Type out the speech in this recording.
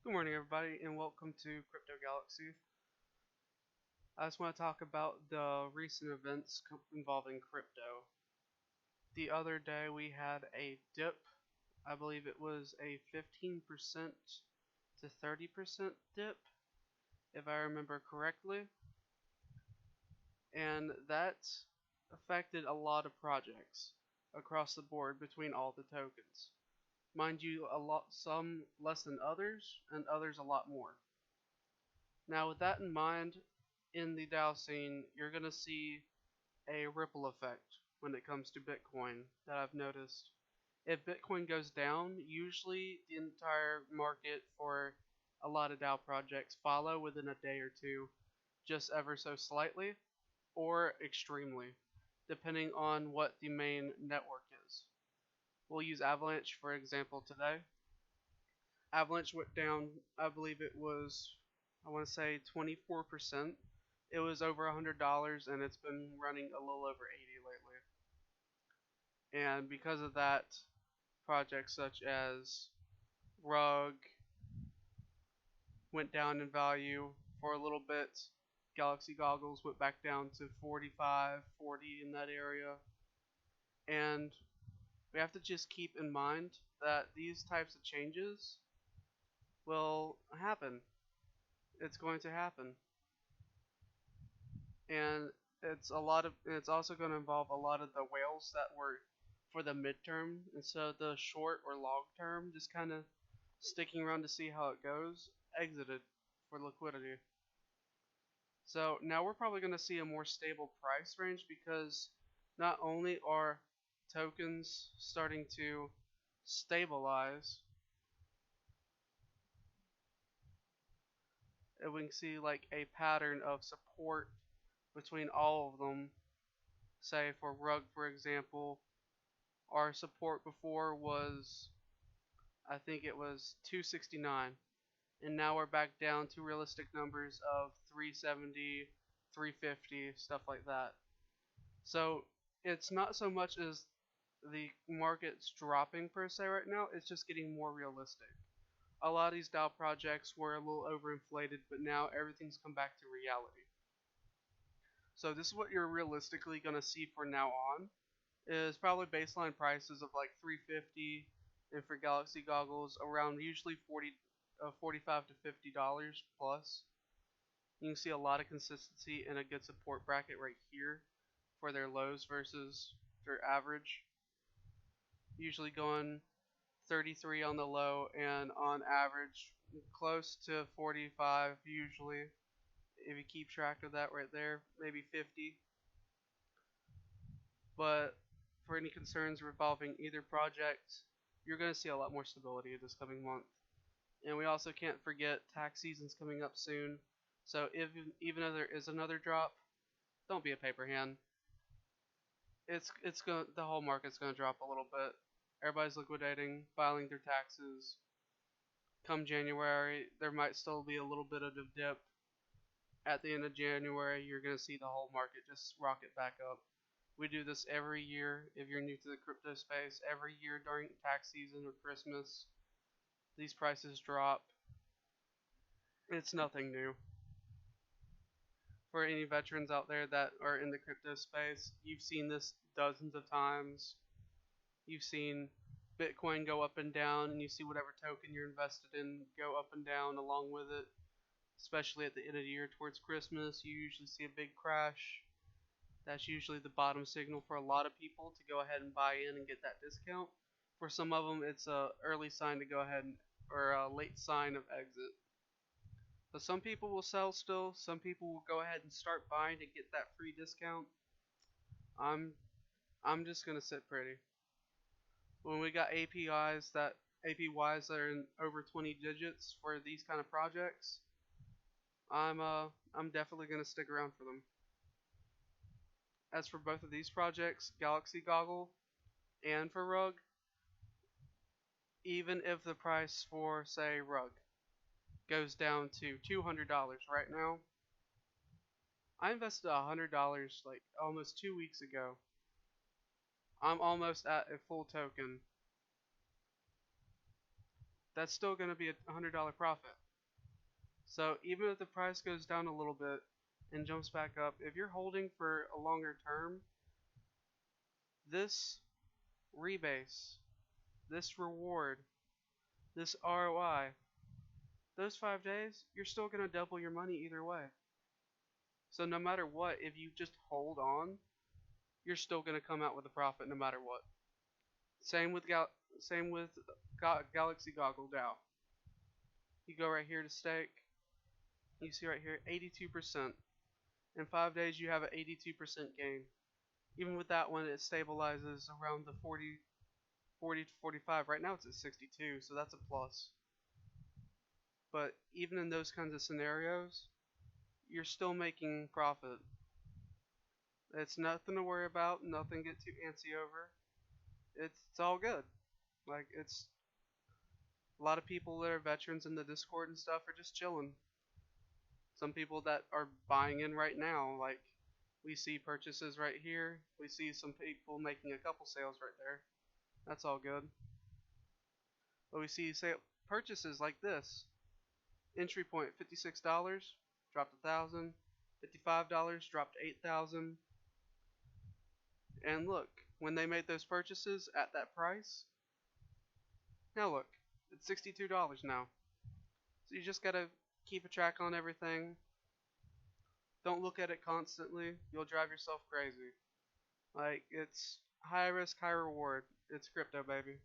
Good morning, everybody, and welcome to Crypto Galaxy. I just want to talk about the recent events involving crypto. The other day we had a dip. I believe it was a 15% to 30% dip, if I remember correctly, and that affected a lot of projects across the board between all the tokens. Mind you, some less than others, and others a lot more. Now, with that in mind, in the DAO scene, you're going to see a ripple effect when it comes to Bitcoin that I've noticed. If Bitcoin goes down, usually the entire market for a lot of DAO projects follow within a day or two, just ever so slightly, or extremely, depending on what the main network is. We'll use Avalanche for example today. Avalanche went down, I believe it was, I want to say 24%. It was over $100 and it's been running a little over 80 lately. And because of that, projects such as Rug went down in value for a little bit. Galaxy Goggles went back down to 45, 40 in that area. And we have to just keep in mind that these types of changes will happen. It's going to happen. And it's also going to involve a lot of the whales that were for the midterm, and so the short or long term, just kind of sticking around to see how it goes, exited for liquidity. So now we're probably going to see a more stable price range because not only are tokens starting to stabilize, and we can see like a pattern of support between all of them. Say for Rug, for example, our support before was, I think it was 269, and now we're back down to realistic numbers of 370, 350, stuff like that. So it's not so much as the market's dropping per se right now, it's just getting more realistic. A lot of these DAO projects were a little overinflated, but now everything's come back to reality. So this is what you're realistically going to see from now on, is probably baseline prices of like 350, and for Galaxy Goggles around usually 45 to $50 plus. You can see a lot of consistency and a good support bracket right here for their lows versus their average. Usually going 33 on the low and on average close to 45 usually. If you keep track of that right there, maybe 50. But for any concerns revolving either project, you're going to see a lot more stability this coming month. And we also can't forget tax season's coming up soon. So even though there is another drop, don't be a paper hand. The whole market's gonna drop a little bit. Everybody's liquidating, filing their taxes. Come January, there might still be a little bit of a dip. At the end of January, you're gonna see the whole market just rocket back up. We do this every year. If you're new to the crypto space, every year during tax season or Christmas, these prices drop. It's nothing new. For any veterans out there that are in the crypto space, you've seen this dozens of times. You've seen Bitcoin go up and down, and you see whatever token you're invested in go up and down along with it. Especially at the end of the year towards Christmas, you usually see a big crash. That's usually the bottom signal for a lot of people to go ahead and buy in and get that discount. For some of them, it's a early sign to go ahead or a late sign of exit. But some people will sell still. Some people will go ahead and start buying to get that free discount. I'm just gonna sit pretty. When we got APYs that are in over 20 digits for these kind of projects, I'm definitely gonna stick around for them. As for both of these projects, Galaxy Goggle and for Rug, even if the price for say Rug goes down to $200 right now, I invested $100 like almost 2 weeks ago. I'm almost at a full token. that's still going to be a $100 profit. So even if the price goes down a little bit and jumps back up, if you're holding for a longer term, this rebase, this reward, this ROI, those 5 days, you're still going to double your money either way. So no matter what, if you just hold on, you're still going to come out with a profit no matter what. Same with Galaxy Goggle DAO. You go right here to stake. You see right here, 82%. In 5 days, you have an 82% gain. Even with that one, it stabilizes around the 40 to 45. Right now, it's at 62, so that's a plus. But even in those kinds of scenarios, you're still making profit. It's nothing to worry about, nothing to get too antsy over. It's all good. Like, it's a lot of people that are veterans in the Discord and stuff are just chilling. Some people that are buying in right now, like, we see purchases right here. We see some people making a couple sales right there. That's all good. But we see purchases like this. Entry point $56, dropped 1,000. $55 dropped 8,000. And look, when they made those purchases at that price, now look, it's $62 now. So you just gotta keep a track on everything. Don't look at it constantly. You'll drive yourself crazy. Like, it's high risk, high reward. It's crypto, baby.